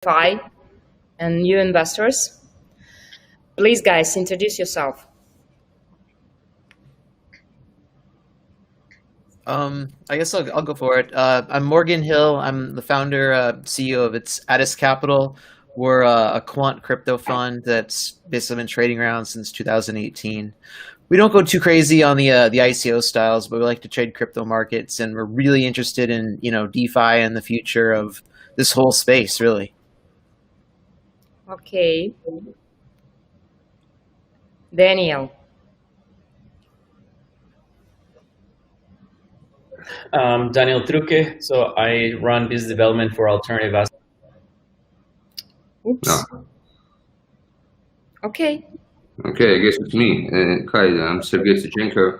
DeFi and new investors. Please, guys, introduce yourself. I guess I'll go for it. I'm Morgan Hill. I'm the founder, CEO of Addis Capital. We're a quant crypto fund that's basically been trading around since 2018. We don't go too crazy on the ICO styles, but we like to trade crypto markets, and we're really interested in DeFi and the future of this whole space, really. Okay. Daniel. Daniel Truque. So I run business development for alternative assets. Oops. No. Okay. Okay, I guess it's me. Hi, I'm Sergey Sichenko.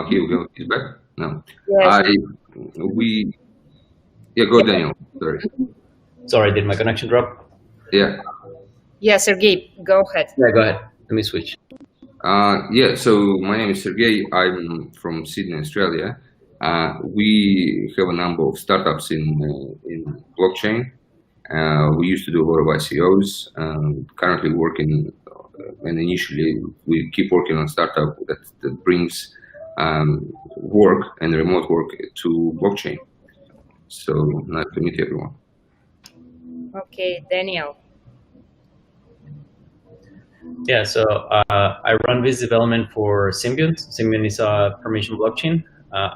Here we go. He's back? No. Yes. Go Daniel. Sorry. Sorry, did my connection drop? Yeah. Yeah, Sergey, go ahead. Yeah, go ahead. Let me switch. So my name is Sergey. I'm from Sydney, Australia. We have a number of startups in blockchain. We used to do a lot of ICOs. Currently working, and initially we keep working on startup that brings work and remote work to blockchain. So nice to meet everyone. Okay, Daniel. Yeah, so I run business development for Symbiont. Symbiont is a permission blockchain.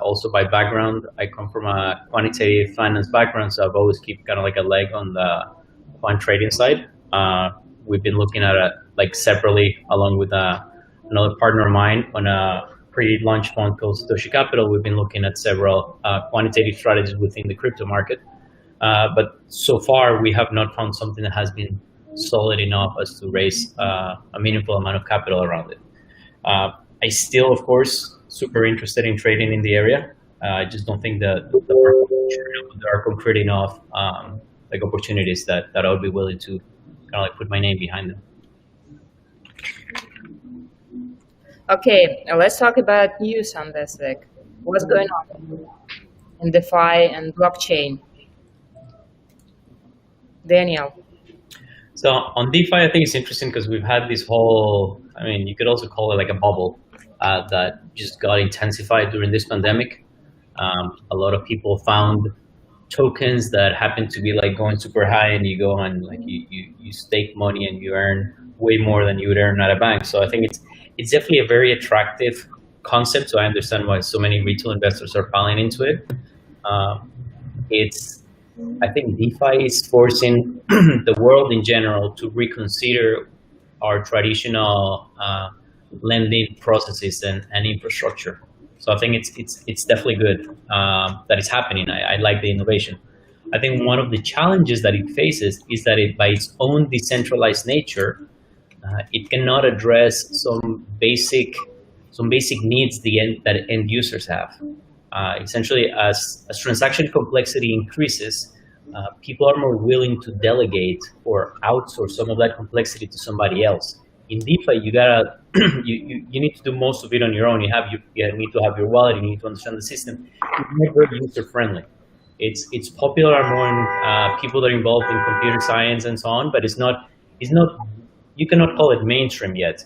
Also by background, I come from a quantitative finance background, so I've always kept kind of like a leg on the quant trading side. We've been looking at it like separately along with another partner of mine on a pre-launch fund called Satoshi Capital. We've been looking at several quantitative strategies within the crypto market. But so far, we have not found something that has been solid enough as to raise a meaningful amount of capital around it. I still, of course, super interested in trading in the area. I just don't think that there are concrete enough like opportunities that I would be willing to kind of like put my name behind them. Okay, let's talk about news on this week. What's going on in DeFi and blockchain? Daniel. So on DeFi, I think it's interesting because we've had this whole, I mean, you could also call it like a bubble that just got intensified during this pandemic. A lot of people found tokens that happen to be like going super high, and you go and like you stake money and you earn way more than you would earn at a bank. So I think it's definitely a very attractive concept. So I understand why so many retail investors are piling into it. I think DeFi is forcing the world in general to reconsider our traditional lending processes and infrastructure. So I think it's definitely good that it's happening. I like the innovation. I think one of the challenges that it faces is that it, by its own decentralized nature, it cannot address some basic needs that end users have. Essentially, as transaction complexity increases, people are more willing to delegate or outsource some of that complexity to somebody else. In DeFi, you gotta you need to do most of it on your own. You need to have your wallet. You need to understand the system. It's not very user friendly. It's popular among people that are involved in computer science and so on, but it's not. You cannot call it mainstream yet.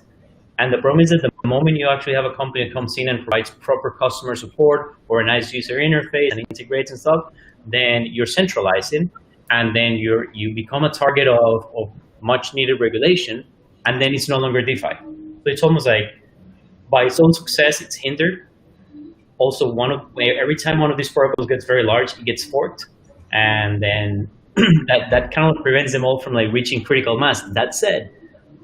And the problem is that the moment you actually have a company that comes in and provides proper customer support or a nice user interface and integrates and stuff, then you're centralizing, and then you become a target of much needed regulation, and then it's no longer DeFi. So it's almost like by its own success, it's hindered. Also, every time one of these protocols gets very large, it gets forked, and then that kind of prevents them all from like reaching critical mass. That said,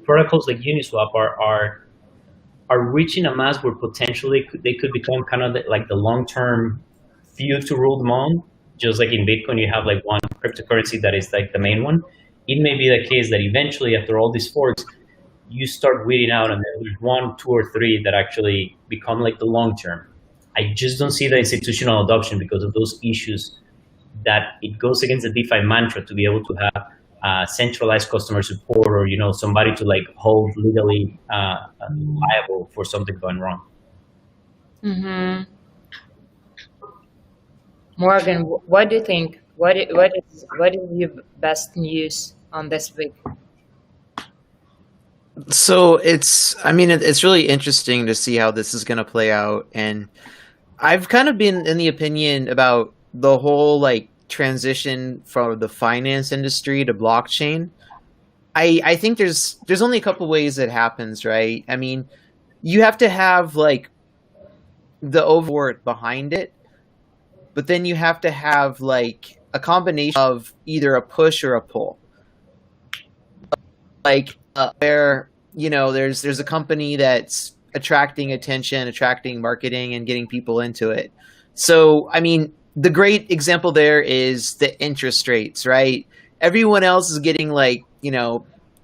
protocols like Uniswap are reaching a mass where potentially they could become kind of like the long-term few to rule them all. Just like in Bitcoin, you have like one cryptocurrency that is like the main one. It may be the case that eventually, after all these forks, you start weeding out, and then there's 1, 2, or 3 that actually become like the long-term. I just don't see the institutional adoption because of those issues that it goes against the DeFi mantra to be able to have centralized customer support, or somebody to like hold legally liable for something going wrong. Mm-hmm. Morgan, what do you think? what is your best news on this week? So I mean, it's really interesting to see how this is going to play out. And I've kind of been in the opinion about the whole like transition from the finance industry to blockchain. I think there's only a couple ways it happens, right? I mean, you have to have like the overwork behind it, but then you have to have like a combination of either a push or a pull. Like where there's a company that's attracting attention, attracting marketing, and getting people into it. So I mean, the great example there is the interest rates, right? Everyone else is getting like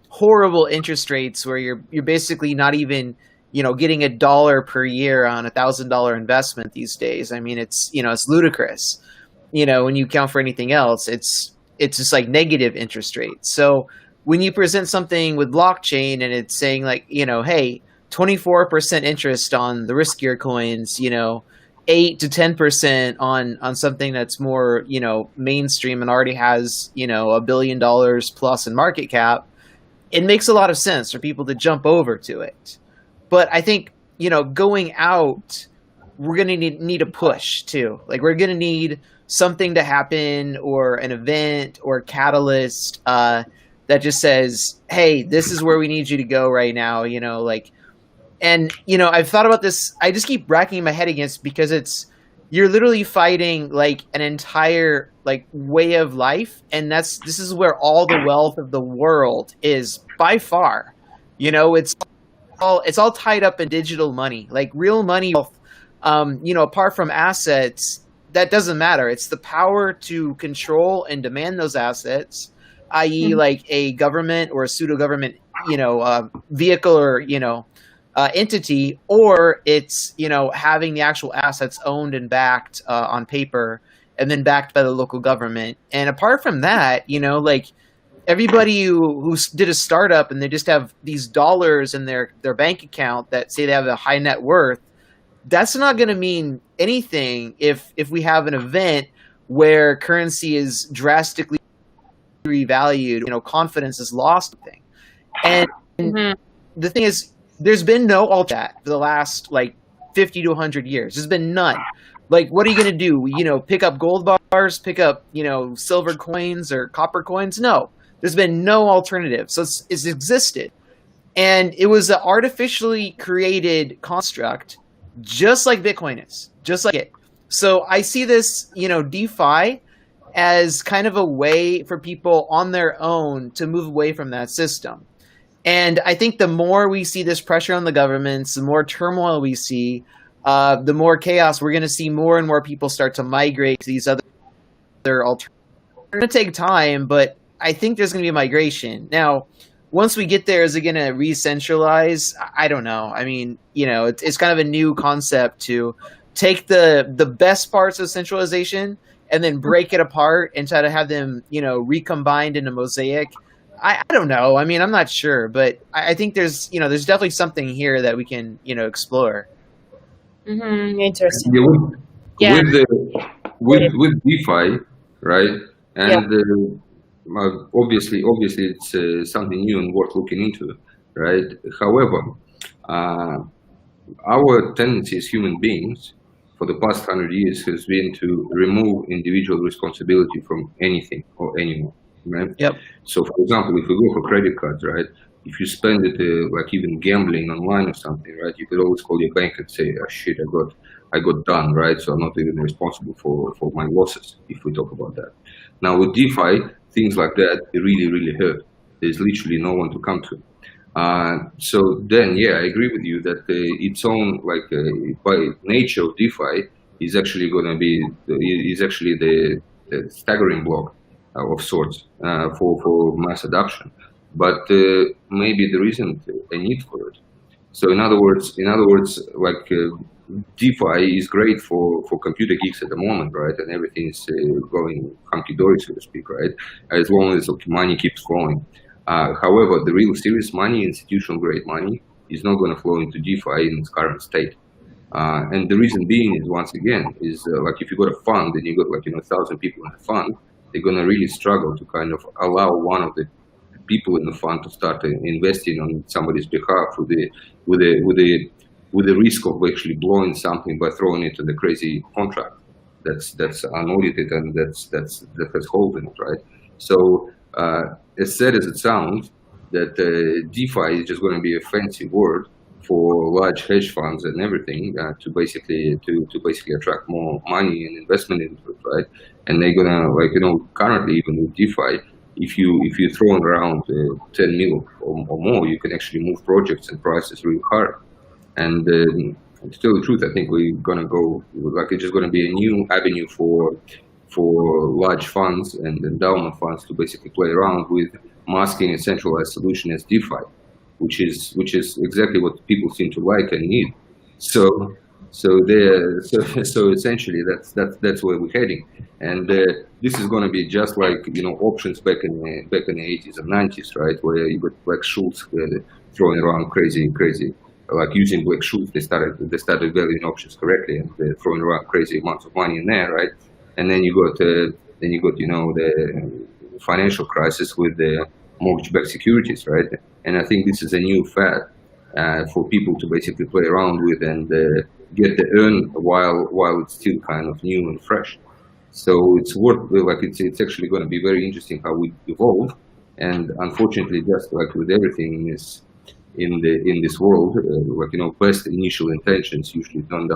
horrible interest rates where you're basically not even getting $1 per year on $1,000 investment these days. I mean, it's ludicrous. When you count for anything else, it's just like negative interest rates. So when you present something with blockchain and it's saying like, hey, 24% interest on the riskier coins, 8 to 10% on something that's more, mainstream and already has, $1 billion plus in market cap, it makes a lot of sense for people to jump over to it. But I think, going out, we're going to need a push too. Like we're going to need something to happen or an event or catalyst that just says, hey, this is where we need you to go right now, and I've thought about this. I just keep racking my head against because you're literally fighting like an entire like way of life, and this is where all the wealth of the world is by far. It's all tied up in digital money, like real money. Apart from assets, that doesn't matter. It's the power to control and demand those assets, i.e., like a government or a pseudo government, vehicle or entity, or it's having the actual assets owned and backed on paper and then backed by the local government. And apart from that, like everybody who did a startup and they just have these dollars in their bank account that say they have a high net worth, that's not going to mean anything if we have an event where currency is drastically revalued, confidence is lost. And the thing is, there's been no all that for the last like 50 to 100 years. There's been none. Like, what are you going to do? Pick up gold bars, pick up, silver coins or copper coins? No, there's been no alternative. So it's existed. And it was an artificially created construct, just like Bitcoin is, just like it. So I see this, DeFi as kind of a way for people on their own to move away from that system. And I think the more we see this pressure on the governments, the more turmoil we see, the more chaos, we're going to see more and more people start to migrate to these other alternatives. It's going to take time, but I think there's going to be a migration. Now, once we get there, is it going to re-centralize? I don't know. I mean, it's kind of a new concept to take the best parts of centralization and then break it apart and try to have them, recombined in a mosaic. I don't know. I mean, I'm not sure, but I think there's definitely something here that we can, explore. Interesting. Yeah, with DeFi, right? And obviously, it's something new and worth looking into, right? However, our tendency as human beings for the past 100 years has been to remove individual responsibility from anything or anyone. Right? Yep. So, for example, if we go for credit cards, right? If you spend it like even gambling online or something, right? You could always call your bank and say, "Oh shit, I got done," right? So I'm not even responsible for my losses if we talk about that. Now with DeFi, things like that really hurt. There's literally no one to come to. So then, yeah, I agree with you that its own by nature of DeFi is actually going to be the staggering block of sorts for mass adoption, but maybe there isn't a need for it. So in other words, DeFi is great for computer geeks at the moment, right? And everything's going hunky dory, so to speak, right? As long as money keeps flowing. However, the real serious money, institutional grade money, is not going to flow into DeFi in its current state. And the reason being is, once again, is like if you got a fund and you got 1,000 people in a fund, they're going to really struggle to kind of allow one of the people in the fund to start investing on somebody's behalf with the risk of actually blowing something by throwing it in the crazy contract that's unaudited and that has holes in it, right? So as sad as it sounds, that DeFi is just going to be a fancy word for large hedge funds and everything to basically attract more money and investment into it, right? And they're gonna, like, currently even with DeFi, if you throw around 10 mil or more, you can actually move projects and prices really hard. And to tell the truth, I think we're gonna go, like, it's just gonna be a new avenue for large funds and endowment funds to basically play around with masking a centralized solution as DeFi, which is exactly what people seem to like and need. So essentially that's where we're heading, and this is going to be just like options back in the 80s and 90s, right? Where you got Black Schultz throwing around crazy, like using Black Schultz, they started valuing options correctly and they're throwing around crazy amounts of money in there, right? And then you got the financial crisis with the mortgage-backed securities, right? And I think this is a new fad for people to basically play around with and get the earn while it's still kind of new and fresh. So it's it's actually going to be very interesting how we evolve. And unfortunately, just like with everything in this world, best initial intentions usually don't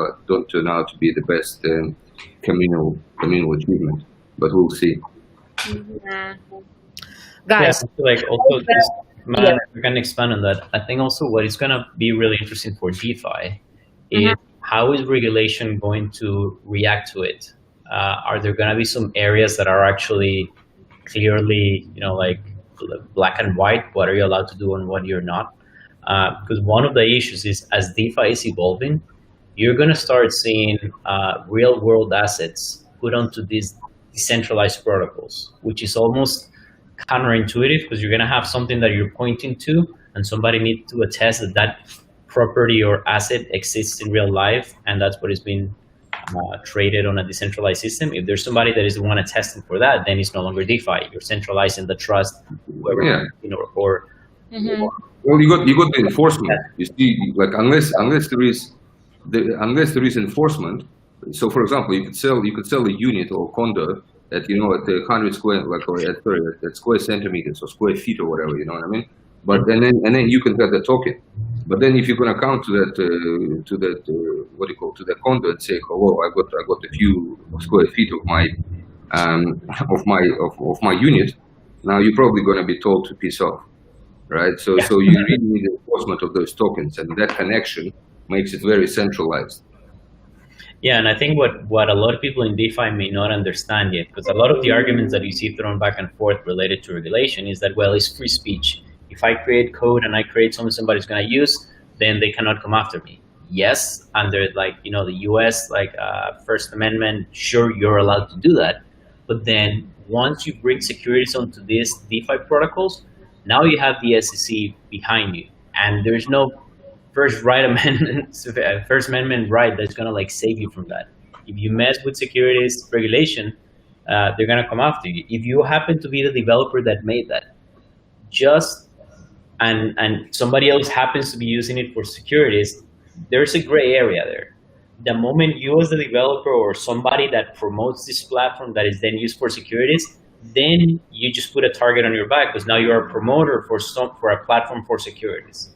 turn out to be the best communal achievement. But we'll see. Guys, like also just, we can expand on that. I think also what is going to be really interesting for DeFi is how is regulation going to react to it? Are there going to be some areas that are actually clearly, like black and white? What are you allowed to do and what you're not? Because one of the issues is as DeFi is evolving, you're going to start seeing real world assets put onto these decentralized protocols, which is almost counterintuitive because you're going to have something that you're pointing to and somebody needs to attest that property or asset exists in real life, and that's what is being traded on a decentralized system. If there's somebody that is the one attesting for that, then it's no longer DeFi. You're centralizing the trust, whoever, or well, you got the enforcement. You see, like unless there is enforcement. So, for example, you could sell a unit or condo at at 100 square, at square centimeters or square feet or whatever, you know what I mean? But and then you can have the token. But then if you're gonna count to that to the condo and say, oh, well, I got a few square feet of my unit, now you're probably gonna be told to piss off, right? So you really need enforcement of those tokens, and that connection makes it very centralized. Yeah, and I think what a lot of people in DeFi may not understand yet, because a lot of the arguments that you see thrown back and forth related to regulation is that, well, it's free speech. If I create code and I create something somebody's going to use, then they cannot come after me. Yes, under the US First Amendment, sure, you're allowed to do that. But then once you bring securities onto these DeFi protocols, now you have the SEC behind you, and there's no First Amendment right that's gonna save you from that. If you mess with securities regulation, they're gonna come after you. If you happen to be the developer that made that, and somebody else happens to be using it for securities, there's a gray area there. The moment you as the developer or somebody that promotes this platform that is then used for securities, then you just put a target on your back because now you're a promoter for a platform for securities.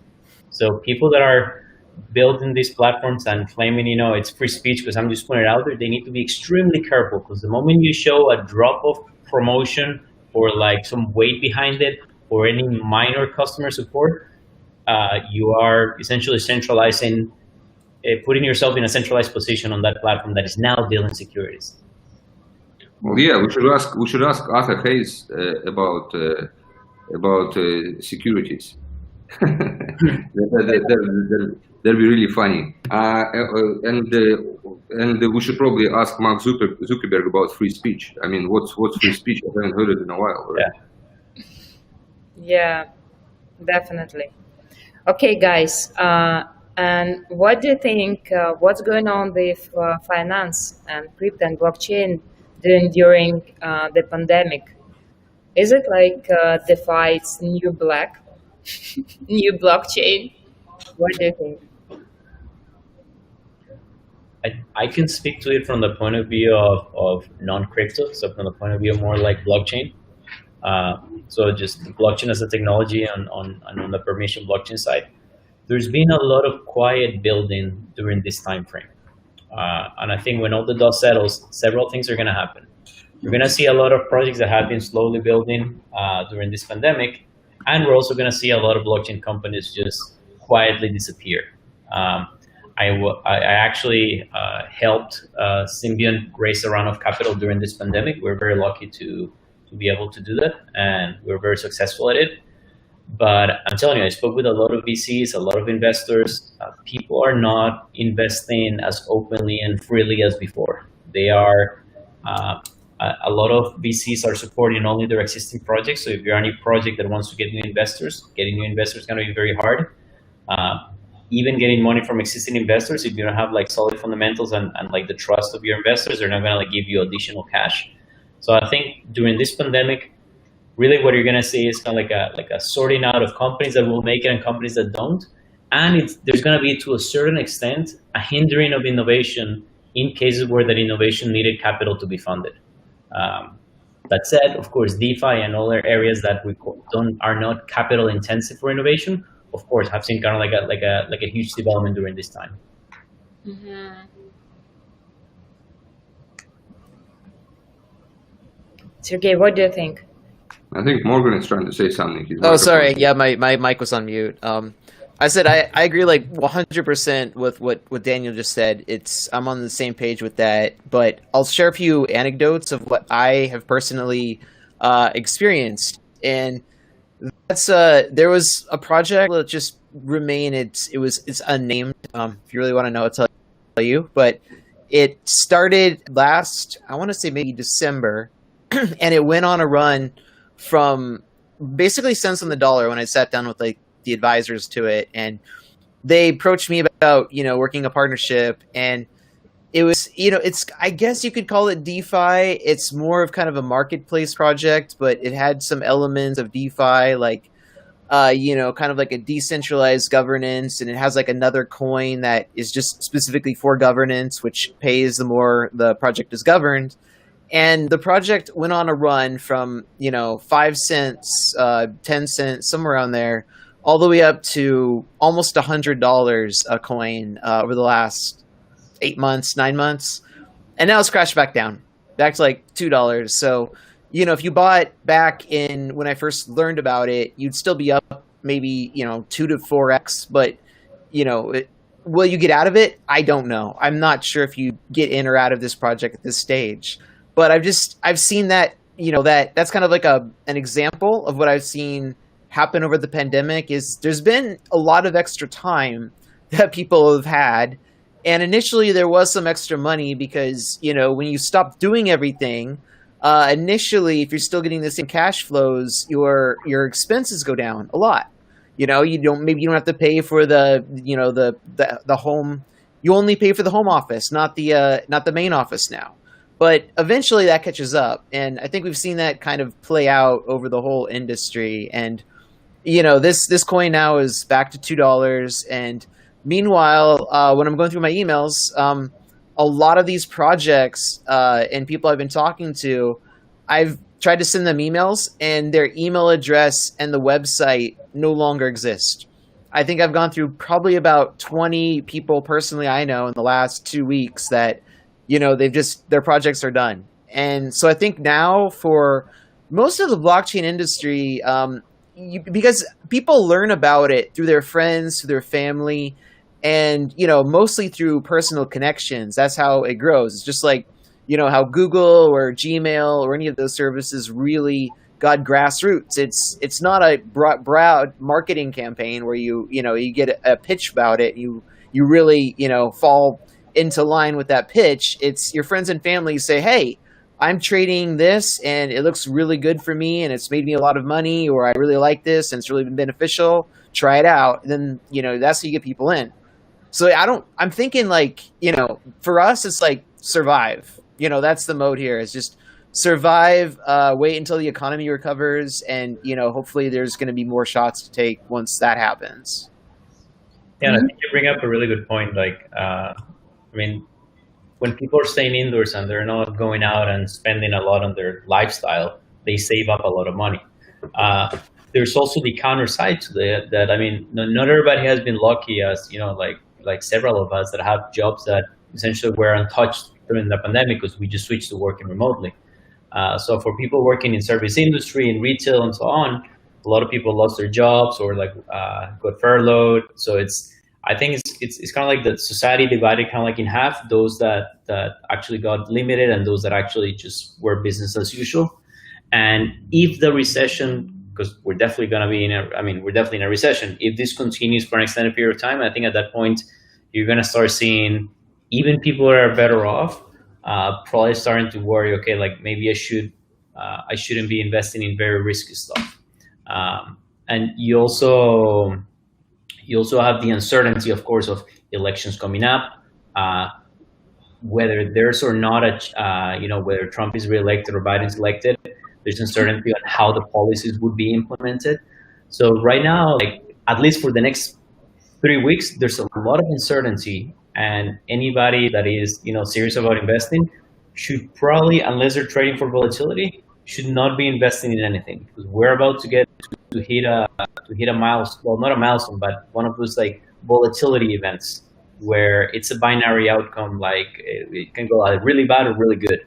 So people that are building these platforms and claiming, it's free speech because I'm just putting it out there, they need to be extremely careful because the moment you show a drop of promotion or some weight behind it or any minor customer support, you are essentially centralizing, putting yourself in a centralized position on that platform that is now dealing securities. Well, yeah, we should ask Arthur Hayes about securities. That'll be really funny. And we should probably ask Mark Zuckerberg about free speech. I mean, what's free speech? I haven't heard it in a while. Right? Yeah, definitely. Okay, guys. And what do you think? What's going on with finance and crypto and blockchain during the pandemic. Is it like DeFi's new black, new blockchain? What do you think? I can speak to it from the point of view of non-crypto, so from the point of view more like blockchain. So just blockchain as a technology on the permission blockchain side. There's been a lot of quiet building during this time frame. And I think when all the dust settles, several things are going to happen. We're going to see a lot of projects that have been slowly building during this pandemic, and we're also going to see a lot of blockchain companies just quietly disappear. I actually helped Symbian raise a round of capital during this pandemic. We're very lucky to be able to do that, and we're very successful at it. But I'm telling you, I spoke with a lot of VCs, a lot of investors. People are not investing as openly and freely as before. They are, a lot of VCs are supporting only their existing projects. So if you're any project that wants to get new investors, getting new investors is going to be very hard. Even getting money from existing investors, if you don't have like solid fundamentals and like the trust of your investors, they're not going to like give you additional cash. So I think during this pandemic, really what you're going to see is kind of like a sorting out of companies that will make it and companies that don't. And there's going to be, to a certain extent, a hindering of innovation in cases where that innovation needed capital to be funded. That said, of course, DeFi and other areas that are not capital intensive for innovation, of course, have seen kind of like a huge development during this time. Mm-hmm. Sergey, what do you think? I think Morgan is trying to say something. Oh, sorry. Yeah, my mic was on mute. I said I agree like 100% with what Daniel just said. I'm on the same page with that, but I'll share a few anecdotes of what I have personally experienced. And that's there was a project that just remained. It's unnamed. If you really want to know, I'll tell you. But it started last, I want to say maybe December, and it went on a run from basically cents on the dollar when I sat down with like the advisors to it, and they approached me about working a partnership, and it was it's, I guess you could call it DeFi. It's more of kind of a marketplace project, but it had some elements of DeFi, like kind of like a decentralized governance, and it has like another coin that is just specifically for governance, which pays the more the project is governed. And the project went on a run from 5 cents, 10 cents, somewhere around there, all the way up to almost $100 a coin over the last 8 months, 9 months. And now it's crashed back down, back to like $2. So, if you bought back in when I first learned about it, you'd still be up maybe, 2 to 4x. But, will you get out of it? I don't know. I'm not sure if you get in or out of this project at this stage. But I've seen that, that's kind of like an example of what I've seen happen over the pandemic. Is there's been a lot of extra time that people have had. And initially there was some extra money because, when you stop doing everything, initially, if you're still getting the same cash flows, your expenses go down a lot. You don't have to pay for the home. You only pay for the home office, not the main office now. But eventually that catches up, and I think we've seen that kind of play out over the whole industry. And this coin now is back to $2. And meanwhile, when I'm going through my emails, a lot of these projects and people I've been talking to, I've tried to send them emails, and their email address and the website no longer exist. I think I've gone through probably about 20 people personally I know in the last 2 weeks that their projects are done. And so I think now for most of the blockchain industry, because people learn about it through their friends, through their family, and, mostly through personal connections. That's how it grows. It's just like, how Google or Gmail or any of those services really got grassroots. It's not a broad marketing campaign where you get a pitch about it. You really, fall into line with that pitch. It's your friends and family say, hey, I'm trading this and it looks really good for me and it's made me a lot of money, or I really like this and it's really been beneficial. Try it out. And then, that's how you get people in. So I'm thinking like, for us, it's like survive. That's the mode here. It's just survive, wait until the economy recovers, and hopefully there's going to be more shots to take once that happens. Yeah, and I think you bring up a really good point. Like, I mean, when people are staying indoors and they're not going out and spending a lot on their lifestyle, they save up a lot of money. There's also the counter side to that. I mean, not everybody has been lucky, as like several of us that have jobs that essentially were untouched during the pandemic because we just switched to working remotely. So for people working in service industry, in retail, and so on, a lot of people lost their jobs or got furloughed. So I think it's kind of like the society divided kind of like in half, those that actually got limited and those that actually just were business as usual. And if the recession, because we're definitely going to be we're definitely in a recession. If this continues for an extended period of time, I think at that point, you're going to start seeing even people that are better off probably starting to worry, okay, like maybe I shouldn't be investing in very risky stuff. And you also have the uncertainty, of course, of elections coming up, whether there's or not whether Trump is reelected or Biden's elected. There's uncertainty on how the policies would be implemented. So right now, like at least for the next 3 weeks, there's a lot of uncertainty, and anybody that is serious about investing should probably, unless they're trading for volatility, should not be investing in anything, because we're about to get to hit a milestone. Well, not a milestone, but one of those like volatility events where it's a binary outcome. Like it can go either really bad or really good.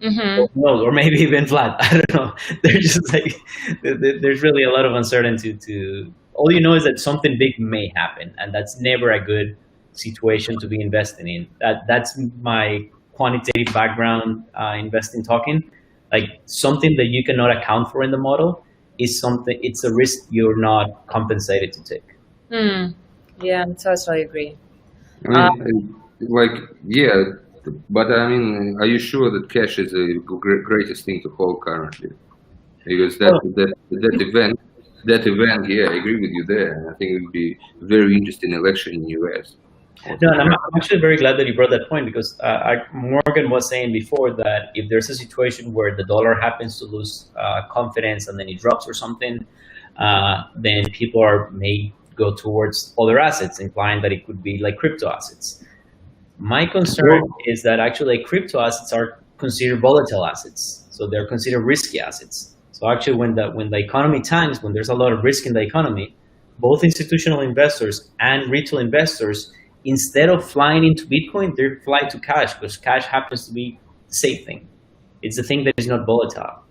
Mm-hmm. Or maybe even flat. I don't know. They're just like there's really a lot of uncertainty to. All you know is that something big may happen, and that's never a good situation to be investing in. That's my quantitative background, investing talking. Like something that you cannot account for in the model is something. It's a risk you're not compensated to take. Yeah, I totally agree. I mean, but I mean, are you sure that cash is the greatest thing to hold currently? Because that event, yeah, I agree with you there. And I think it would be a very interesting election in the US. No, and I'm actually very glad that you brought that point, because Morgan was saying before that if there's a situation where the dollar happens to lose confidence and then it drops or something, then people may go towards other assets, implying that it could be like crypto assets. My concern is that actually crypto assets are considered volatile assets, so they're considered risky assets. So actually, when the economy tanks, when there's a lot of risk in the economy, both institutional investors and retail investors, instead of flying into Bitcoin, they fly to cash, because cash happens to be the safe thing. It's the thing that is not volatile.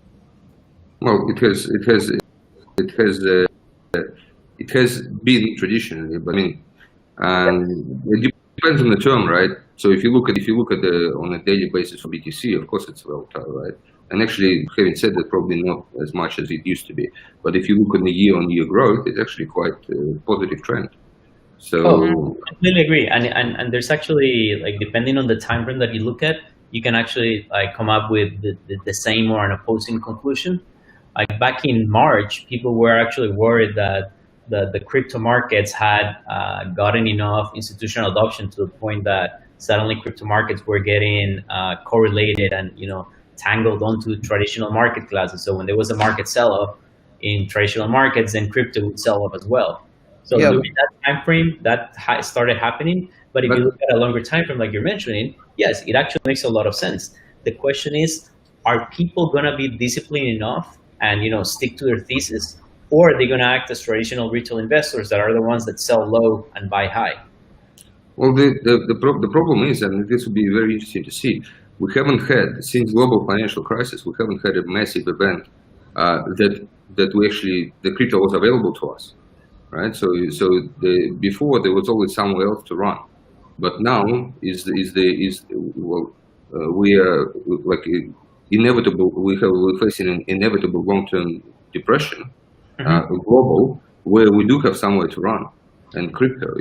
Well, it has been traditionally, but I mean, it depends on the term, right? So if you look at on a daily basis for BTC, of course it's volatile, right? And actually, having said that, probably not as much as it used to be. But if you look at the year-on-year growth, it's actually quite a positive trend. So I completely agree. And there's actually, like, depending on the time frame that you look at, you can actually like come up with the same or an opposing conclusion. Like back in March, people were actually worried that the crypto markets had gotten enough institutional adoption to the point that suddenly crypto markets were getting correlated and tangled onto traditional market classes. So when there was a market sell-off in traditional markets, then crypto would sell off as well. So during that time frame, that started happening. But if you look at a longer time frame, like you're mentioning, yes, it actually makes a lot of sense. The question is, are people going to be disciplined enough and stick to their thesis, or are they going to act as traditional retail investors that are the ones that sell low and buy high? Well, the problem is, and this would be very interesting to see, we haven't had, since global financial crisis, we haven't had a massive event that we actually, the crypto was available to us, right? So before there was always somewhere else to run, but now we are like inevitable. We're facing an inevitable long-term depression, global, where we do have somewhere to run, and crypto,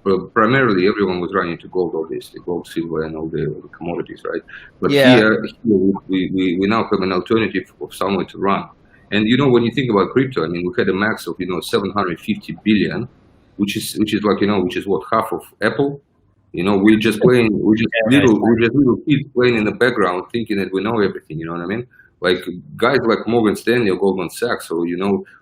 but primarily everyone was running to gold, obviously, gold, silver, and all the commodities, right? But here we now have an alternative of somewhere to run. And when you think about crypto, I mean, we had a max of 750 billion, which is like which is what, half of Apple, We're just playing, Yeah, we're just little kids playing in the background, thinking that we know everything. You know what I mean? Like guys like Morgan Stanley or Goldman Sachs, or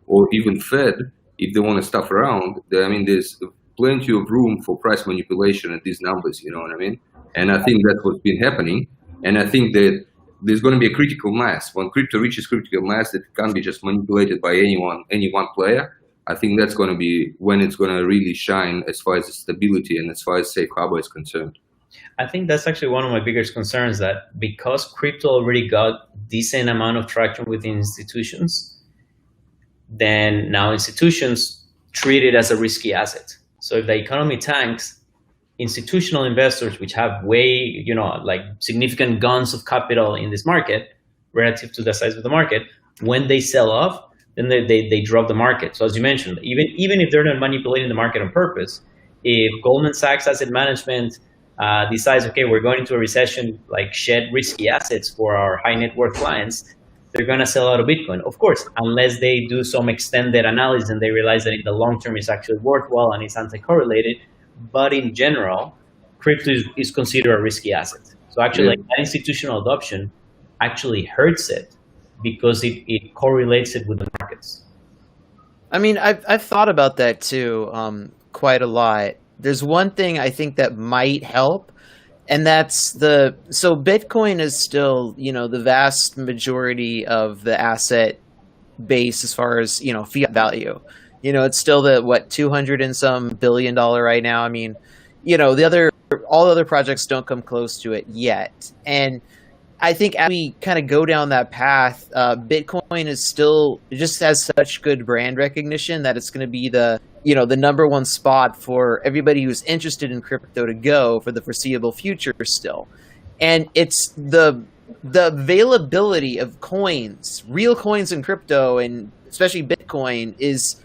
or even Fed, if they want to stuff around, there's plenty of room for price manipulation at these numbers. You know what I mean? And I think that's what's been happening. And I think that there's going to be a critical mass. When crypto reaches critical mass, that can't be just manipulated by any one player. I think that's going to be when it's going to really shine as far as the stability and as far as safe harbor is concerned. I think that's actually one of my biggest concerns, that because crypto already got decent amount of traction within institutions, then now institutions treat it as a risky asset. So if the economy tanks, institutional investors, which have way, like significant guns of capital in this market relative to the size of the market, when they sell off, then they drop the market. So as you mentioned, even if they're not manipulating the market on purpose, if Goldman Sachs Asset Management decides, okay, we're going into a recession, like shed risky assets for our high net worth clients, they're going to sell out of Bitcoin. Of course, unless they do some extended analysis and they realize that in the long term it's actually worthwhile and it's anti-correlated. But in general, crypto is considered a risky asset. So actually, like that institutional adoption actually hurts it because it correlates it with the markets. I mean, I've thought about that too, quite a lot. There's one thing I think that might help, and that's so Bitcoin is still, the vast majority of the asset base as far as, fiat value. It's still the 200 and some billion dollar right now. I mean, all the other projects don't come close to it yet. And I think as we kind of go down that path, Bitcoin it just has such good brand recognition that it's going to be the number one spot for everybody who's interested in crypto to go for the foreseeable future still. And it's the availability of coins, real coins in crypto, and especially Bitcoin is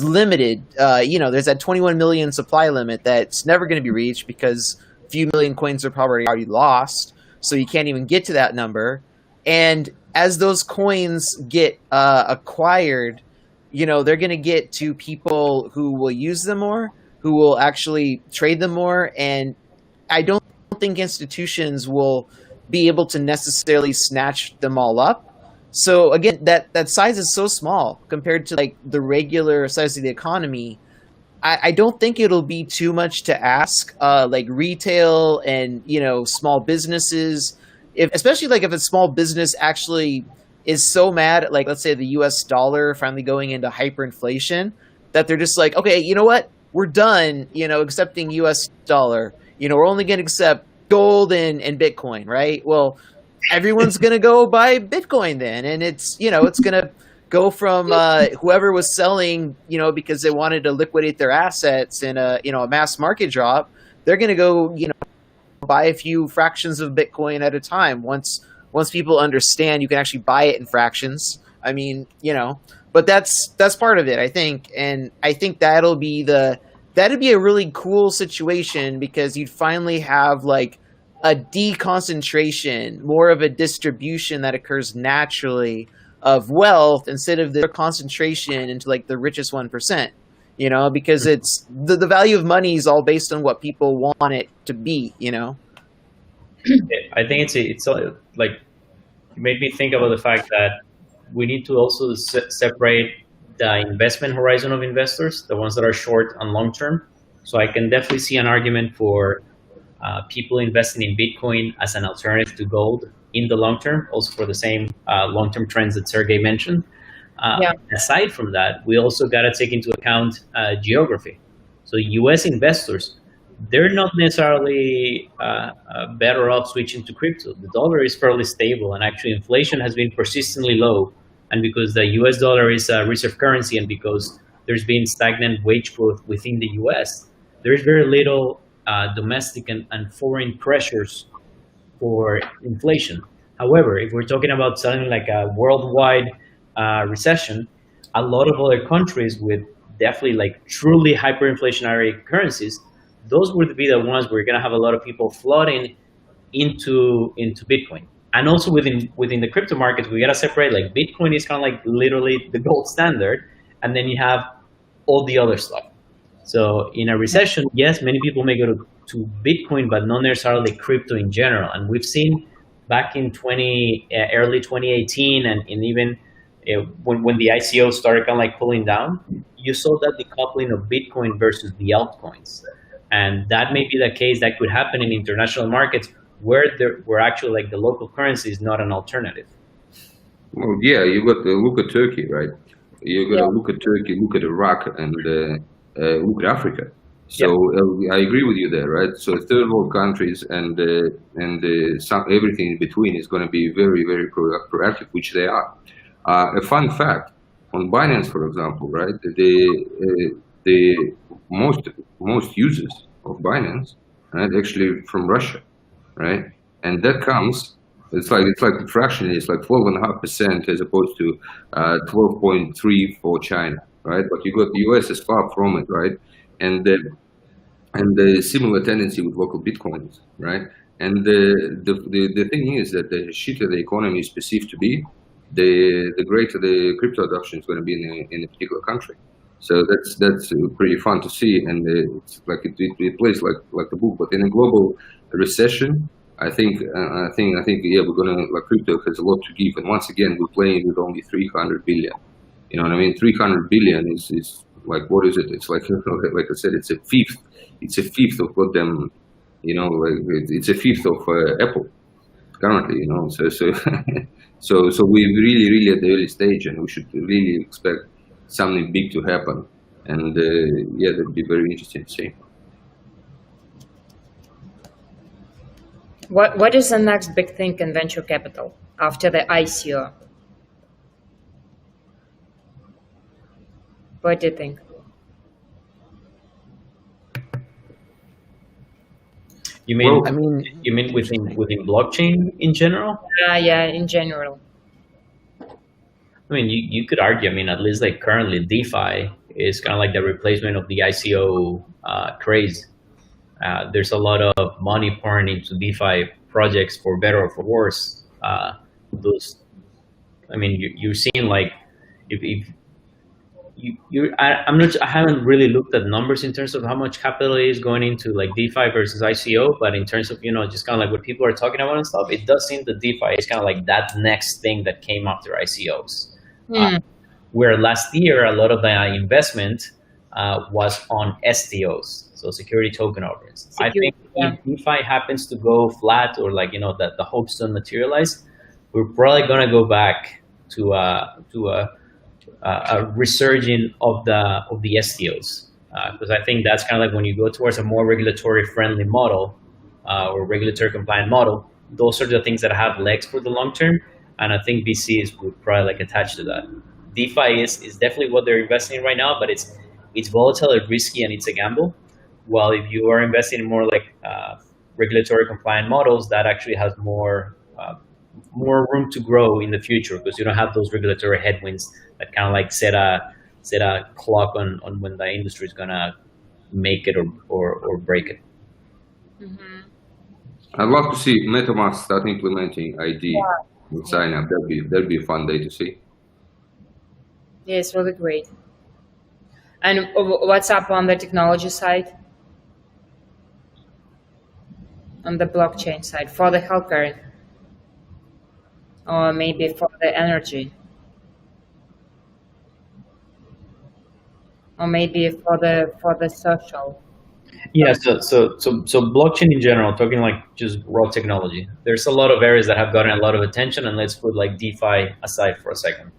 limited. There's that 21 million supply limit that's never going to be reached because a few million coins are probably already lost. So you can't even get to that number. And as those coins get acquired, they're going to get to people who will use them more, who will actually trade them more. And I don't think institutions will be able to necessarily snatch them all up. So again, that size is so small compared to like the regular size of the economy. I don't think it'll be too much to ask, like retail and, small businesses, especially if a small business actually is so mad at, like, let's say the US dollar finally going into hyperinflation, that they're just like, okay, you know what? We're done, accepting US dollar. We're only going to accept gold and Bitcoin, right? Well, everyone's going to go buy Bitcoin then. And it's, it's going to go from whoever was selling, because they wanted to liquidate their assets in a mass market drop, they're going to go, buy a few fractions of Bitcoin at a time. Once people understand you can actually buy it in fractions. I mean, but that's part of it, I think. And I think that'd be a really cool situation because you'd finally have like a deconcentration, more of a distribution that occurs naturally of wealth instead of the concentration into like the richest 1%, because it's the value of money is all based on what people want it to be, I think it's like, you made me think about the fact that we need to also separate the investment horizon of investors, the ones that are short and long term. So I can definitely see an argument for people investing in Bitcoin as an alternative to gold in the long term, also for the same long-term trends that Sergey mentioned. Aside from that, we also got to take into account geography. So US investors, they're not necessarily better off switching to crypto. The dollar is fairly stable, and actually inflation has been persistently low. And because the US dollar is a reserve currency, and because there's been stagnant wage growth within the US, there's very little domestic and foreign pressures for inflation. However, if we're talking about something like a worldwide recession, a lot of other countries with definitely like truly hyperinflationary currencies, those would be the ones where you're going to have a lot of people flooding into Bitcoin. And also within the crypto markets, we got to separate, like Bitcoin is kind of like literally the gold standard, and then you have all the other stuff. So in a recession, yes, many people may go to Bitcoin, but not necessarily crypto in general. And we've seen back in early 2018, and even when the ICO started kind of like cooling down, you saw that decoupling of Bitcoin versus the altcoins. And that may be the case that could happen in international markets where actually like the local currency is not an alternative. Well, yeah, you got to look at Turkey, right? You got to look at Turkey, look at Iraq, and look at Africa. So I agree with you there, right? So third world countries and everything in between is going to be very, very proactive, which they are. A fun fact on Binance, for example, right? The most users of Binance, right, actually from Russia, right? And that comes, it's like the fraction is like 12.5% as opposed to 12.3 for China, right? But you got the US is far from it, right? And the similar tendency with local bitcoins, right? And the thing is that the shitter the economy is perceived to be, the greater the crypto adoption is going to be in a particular country. So that's pretty fun to see, and it's like it plays like a book. But in a global recession, I think yeah, we're gonna, like, crypto has a lot to give, and once again we're playing with only 300 billion. You know what I mean? 300 billion is like, what is it? It's like, like I said, it's a fifth of what them, you know, like it's a fifth of Apple currently, you know. So so we're really at the early stage, and we should really expect something big to happen, and yeah, that'd be very interesting to see. What is the next big thing in venture capital after the ICO? What do you think? You mean? Well, I mean, you mean within blockchain in general? Yeah, in general. I mean, you could argue. I mean, at least like currently, DeFi is kind of like the replacement of the ICO craze. There's a lot of money pouring into DeFi projects, for better or for worse. I mean, you're seeing like if I haven't really looked at numbers in terms of how much capital is going into like DeFi versus ICO, but in terms of, you know, just kind of like what people are talking about and stuff, it does seem that DeFi is kind of like that next thing that came after ICOs. Where last year a lot of the investment was on STOs, so security token offerings. I think if DeFi happens to go flat, or like, you know, that the hopes don't materialize, we're probably gonna go back to a resurging of the STOs, because I think that's kind of like when you go towards a more regulatory friendly model or regulatory compliant model, those are the things that have legs for the long term, and I think VCs would probably like attach to that. DeFi is definitely what they're investing in right now, but it's volatile, it's risky, and it's a gamble. While if you are investing in more like regulatory compliant models, that actually has more room to grow in the future, because you don't have those regulatory headwinds that kind of like set a clock on when the industry is gonna make it or break it. Mm-hmm. I'd love to see MetaMask start implementing ID and sign up. That'd be a fun day to see. Yeah, it's really great. And what's up on the technology side? On the blockchain side, for the healthcare, or maybe for the energy, or maybe for the social. Yeah, so blockchain in general, talking like just raw technology, there's a lot of areas that have gotten a lot of attention, and let's put like DeFi aside for a second.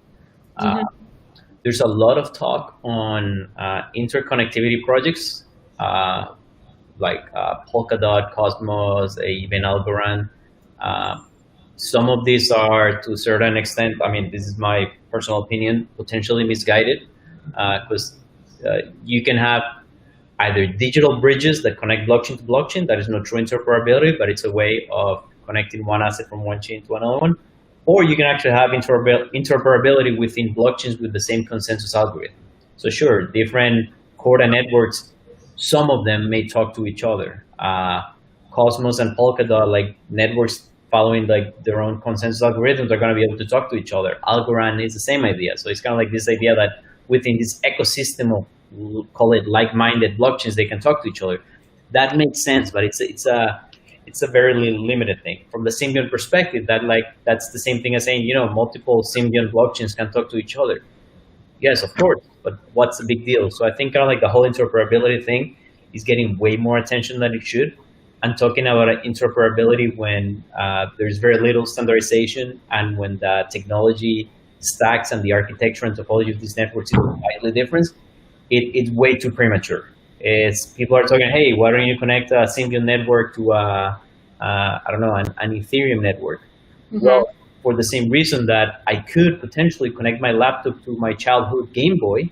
There's a lot of talk on interconnectivity projects, like Polkadot, Cosmos, even Algorand. Some of these are, to a certain extent, I mean, this is my personal opinion, potentially misguided, because you can have either digital bridges that connect blockchain to blockchain. That is not true interoperability, but it's a way of connecting one asset from one chain to another one. Or you can actually have interoperability within blockchains with the same consensus algorithm. So sure, different Corda networks, some of them may talk to each other. Cosmos and Polkadot, like networks following like their own consensus algorithms, are going to be able to talk to each other. Algorand is the same idea. So it's kind of like this idea that within this ecosystem of, call it like-minded blockchains, they can talk to each other. that makes sense, but it's a very limited thing. From the Symbian perspective, that's the same thing as saying, multiple Symbian blockchains can talk to each other. Yes, of course, but what's the big deal? So I think kind of like the whole interoperability thing is getting way more attention than it should. I'm talking about interoperability when there's very little standardization and when the technology stacks and the architecture and topology of these networks is slightly different. It's way too premature. People are talking, hey, why don't you connect a Symbian network to I don't know, an Ethereum network? Mm-hmm. Well, for the same reason that I could potentially connect my laptop to my childhood Game Boy,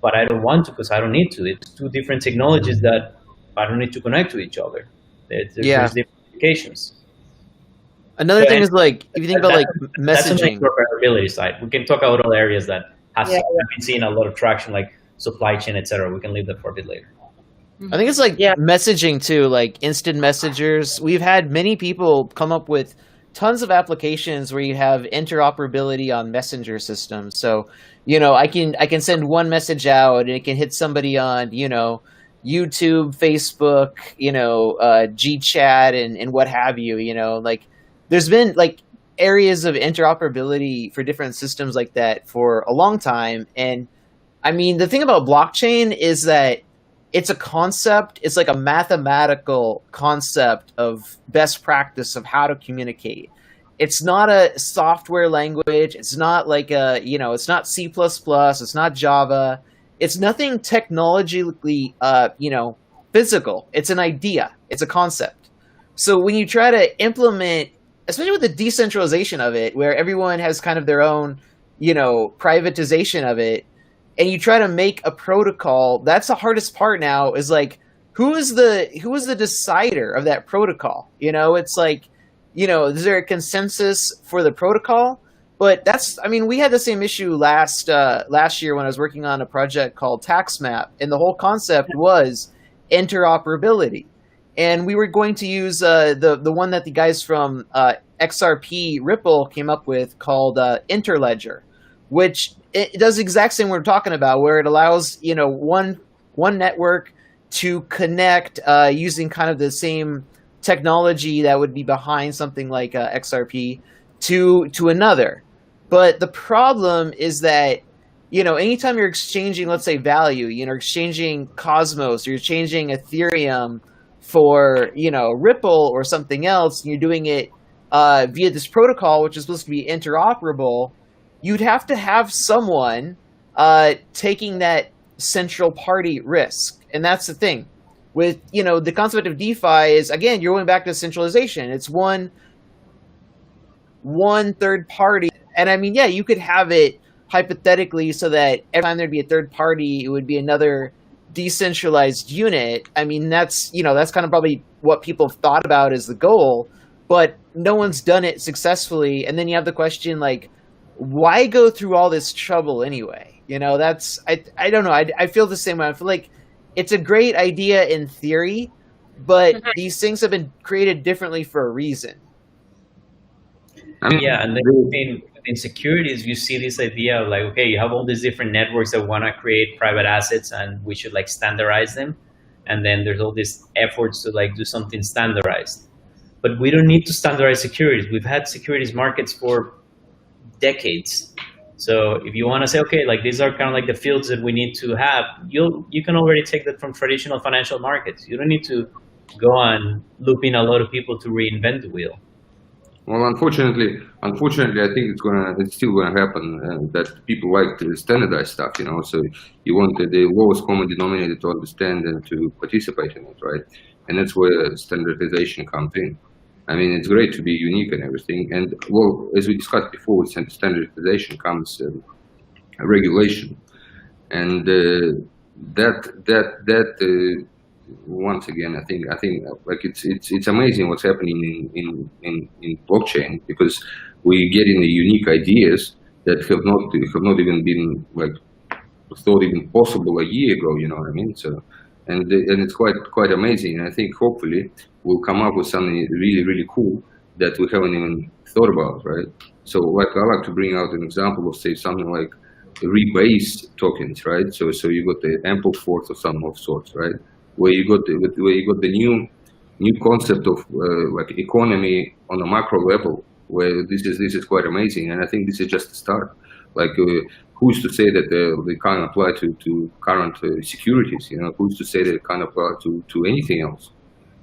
but I don't want to because I don't need to. It's two different technologies that I don't need to connect to each other. There's different applications. Another thing is like, if you think about like that's on the messaging. interoperability side. We can talk about other areas that have Yeah. been seeing a lot of traction, like supply chain, etc. We can leave that for a bit later. I think it's like Yeah. messaging too, like instant messengers. We've had many people come up with tons of applications where you have interoperability on messenger systems. So, I can send one message out and it can hit somebody on, YouTube, Facebook, GChat and what have you, like there's been like areas of interoperability for different systems like that for a long time. And I mean, the thing about blockchain is that it's a concept. It's like a mathematical concept of best practice of how to communicate. It's not a software language. It's not like it's not C++. It's not Java. It's nothing technologically, physical. It's an idea. It's a concept. So when you try to implement, especially with the decentralization of it, where everyone has kind of their own, privatization of it, and you try to make a protocol, that's the hardest part now, is like, who is the decider of that protocol? It's like, is there a consensus for the protocol? But we had the same issue last year when I was working on a project called TaxMap, and the whole concept was interoperability. And we were going to use the one that the guys from XRP Ripple came up with called Interledger, which it does the exact same we're talking about, where it allows one network to connect using kind of the same technology that would be behind something like XRP to another. But the problem is that anytime you're exchanging, let's say, value, exchanging Cosmos, you're changing Ethereum for Ripple or something else, and you're doing it via this protocol, which is supposed to be interoperable, you'd have to have someone taking that central party risk. And that's the thing. With, the concept of DeFi is, again, you're going back to centralization. It's one third party. And I mean, yeah, you could have it hypothetically so that every time there'd be a third party, it would be another decentralized unit. I mean, that's kind of probably what people have thought about as the goal, but no one's done it successfully. And then you have the question, like, why go through all this trouble anyway? I don't know. I feel the same way. I feel like it's a great idea in theory, but these things have been created differently for a reason. Yeah, and then in securities, you see this idea of like, okay, you have all these different networks that want to create private assets, and we should like standardize them. And then there's all these efforts to like do something standardized. But we don't need to standardize securities. We've had securities markets for decades. So if you want to say, okay, like these are kind of like the fields that we need to have, you can already take that from traditional financial markets. You don't need to go on looping a lot of people to reinvent the wheel. Well, unfortunately, I think it's still gonna happen that people like to standardize stuff, So you want the lowest common denominator to understand and to participate in it, right? And that's where standardization comes in. I mean, it's great to be unique and everything. And well, as we discussed before, with standardization comes regulation, and that once again, I think like it's amazing what's happening in blockchain, because we're getting the unique ideas that have not even been like thought even possible a year ago. You know what I mean? So, and it's quite amazing. And I think hopefully we'll come up with something really cool that we haven't even thought about, right? So like I like to bring out an example of, say, something like rebase tokens, right? So you got the ample force of some of sorts, right? where you got the new concept of like economy on a macro level, where this is quite amazing, and I think this is just the start. Like, who's to say that they can't apply to current securities? You know, who's to say that it can't apply to anything else,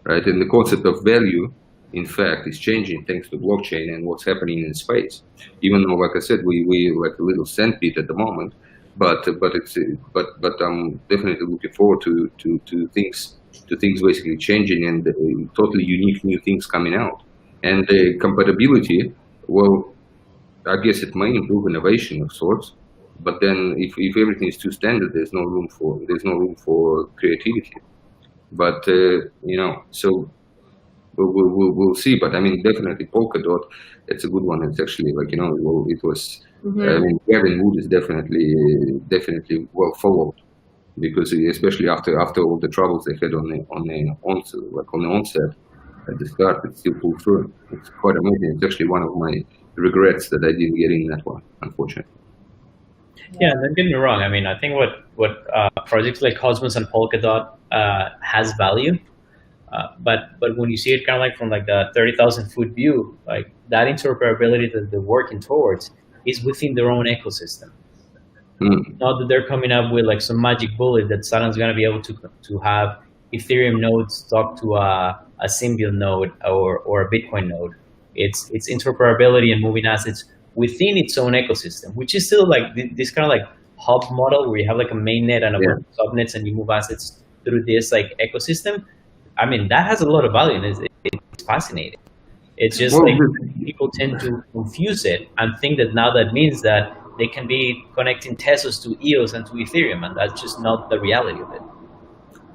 right? And the concept of value, in fact, is changing thanks to blockchain and what's happening in space. Even though, like I said, we like a little centipede at the moment, but I'm definitely looking forward to things basically changing and totally unique new things coming out. And the compatibility, well, I guess it may improve innovation of sorts, but then if everything is too standard, there's no room for creativity. But you know, so we'll see. But I mean, definitely Polkadot, it's a good one. It's actually, like, you know, well, it was. I mean, Gavin Wood is definitely well followed, because especially after all the troubles they had on the onset at the start, it still pulled through. It's quite amazing. It's actually one of my regrets that I didn't get in that one, unfortunately. Yeah, don't get me wrong. I mean, I think what projects like Cosmos and Polkadot has value, but when you see it kind of like from like the 30,000-foot view, like that interoperability that they're working towards is within their own ecosystem. Not that they're coming up with like some magic bullet that someone's going to be able to have Ethereum nodes talk to a Symbian node or a Bitcoin node. It's interoperability and moving assets within its own ecosystem, which is still like this kind of like hub model where you have like a mainnet and a bunch of subnets and you move assets through this like ecosystem. I mean, that has a lot of value and it's fascinating. It's just like people tend to confuse it and think that now that means that they can be connecting Tesos to EOS and to Ethereum, and that's just not the reality of it.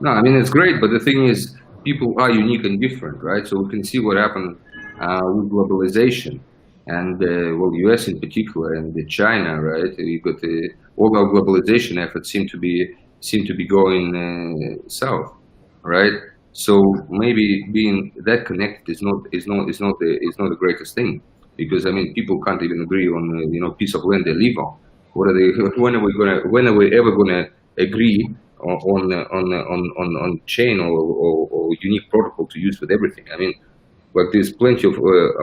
No, I mean, it's great, but the thing is, people are unique and different, right? So we can see what happened with globalization, and well, US in particular, and China, right? You got all our globalization efforts seem to be going south, right? So maybe being that connected is not the greatest thing, because I mean, people can't even agree on you know, piece of land they live on. What are they? When are we ever gonna agree on chain or unique protocol to use with everything? I mean, like, there's plenty of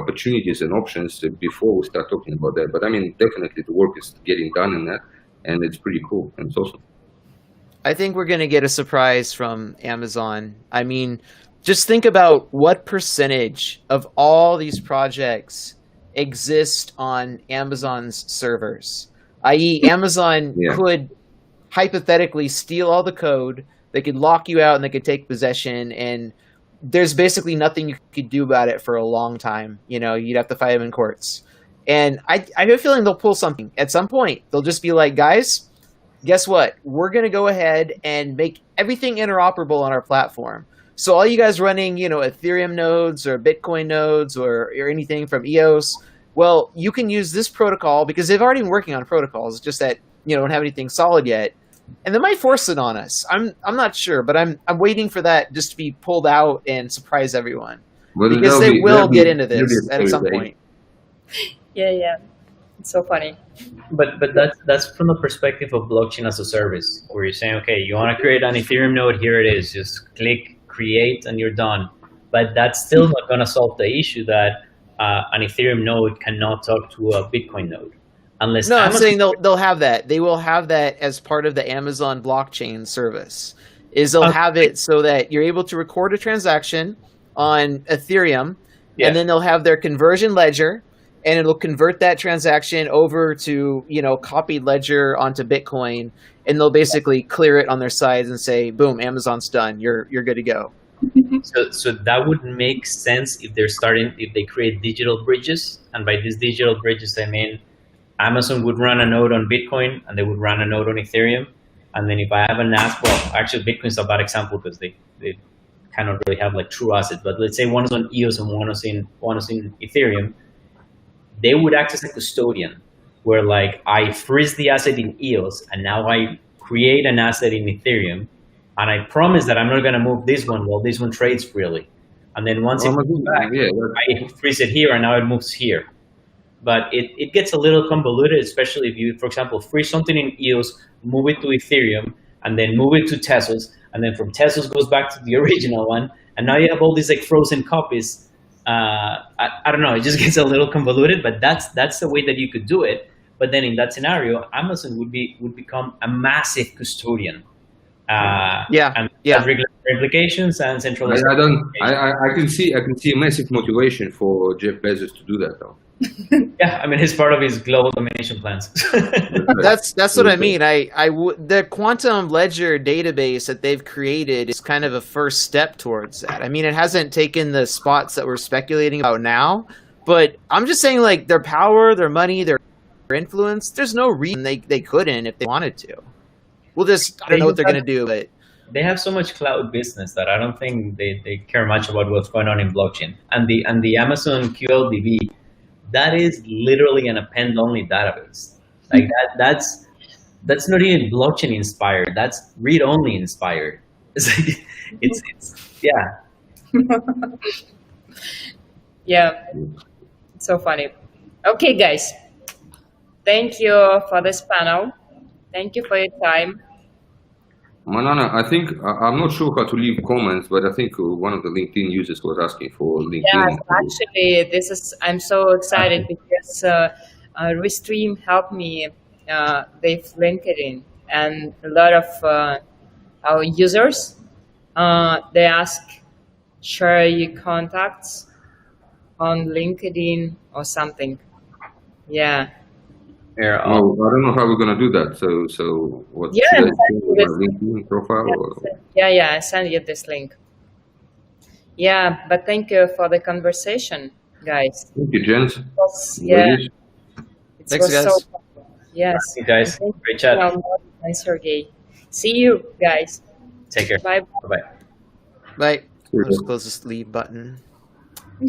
opportunities and options before we start talking about that. But I mean, definitely the work is getting done in that, and it's pretty cool and it's awesome. I think we're going to get a surprise from Amazon. I mean, just think about what percentage of all these projects exist on Amazon's servers. I.e., Amazon could hypothetically steal all the code, they could lock you out, and they could take possession, and there's basically nothing you could do about it for a long time. You know, you'd have to fight them in courts. And I have a feeling they'll pull something at some point. They'll just be like, guys, guess what? We're going to go ahead and make everything interoperable on our platform. So all you guys running, you know, Ethereum nodes or Bitcoin nodes or anything from EOS, well, you can use this protocol, because they've already been working on protocols. It's just that, you know, don't have anything solid yet. And they might force it on us. I'm not sure, but I'm waiting for that just to be pulled out and surprise everyone. Well, because they will get into this at some point. Yeah. It's so funny. But that's from the perspective of blockchain as a service, where you're saying, okay, you want to create an Ethereum node, here it is, just click create and you're done. But that's still not going to solve the issue that an Ethereum node cannot talk to a Bitcoin node. Unless no, Amazon... I'm saying they'll have that. They will have that as part of the Amazon blockchain service. They'll have it so that you're able to record a transaction on Ethereum, and then they'll have their conversion ledger, and it'll convert that transaction over to, you know, copied ledger onto Bitcoin, and they'll basically clear it on their sides and say, boom, Amazon's done. You're good to go. So that would make sense if they create digital bridges, and by these digital bridges I mean Amazon would run a node on Bitcoin and they would run a node on Ethereum, and then if I have an asset, well, actually Bitcoin's a bad example because they cannot really have like true assets, but let's say one is on EOS and one is in Ethereum, they would act as a custodian, where like I freeze the asset in EOS and now I create an asset in Ethereum, and I promise that I'm not going to move this one while this one trades freely. And then once it moves back, I freeze it here and now it moves here. But it gets a little convoluted, especially if you, for example, freeze something in EOS, move it to Ethereum, and then move it to Tesos, and then from Tesos goes back to the original one, and now you have all these like frozen copies. I don't know, it just gets a little convoluted, but that's the way that you could do it. But then in that scenario, Amazon would become a massive custodian. And have regular implications and centralized. I can see a massive motivation for Jeff Bezos to do that though. Yeah, I mean, it's part of his global domination plans. That's what I mean. The quantum ledger database that they've created is kind of a first step towards that. I mean, it hasn't taken the spots that we're speculating about now, but I'm just saying, like, their power, their money, their influence, there's no reason they couldn't if they wanted to. We'll just, I don't know what they're going to do, but they have so much cloud business that I don't think they care much about what's going on in blockchain. And the Amazon QLDB, that is literally an append-only database. Like that's not even blockchain inspired. That's read-only inspired. It's like, it's yeah. Yeah, it's so funny. Okay, guys, thank you for this panel. Thank you for your time. Manana, I think I'm not sure how to leave comments, but I think one of the LinkedIn users was asking for LinkedIn. Yes, actually, I'm so excited because Restream helped me with LinkedIn, and a lot of our users they ask share your contacts on LinkedIn or something. Yeah. Here, I don't know how we're gonna do that. So what? Yeah, should I send my LinkedIn profile? Yeah, I send you this link. Yeah, but thank you for the conversation, guys. Thank you, gents. Yeah, Thanks, guys. So fun. Yes. Thank you, guys. Great chat. And Sergey. See you, guys. Take care. Bye. Bye. Bye. I'll just close this leave button.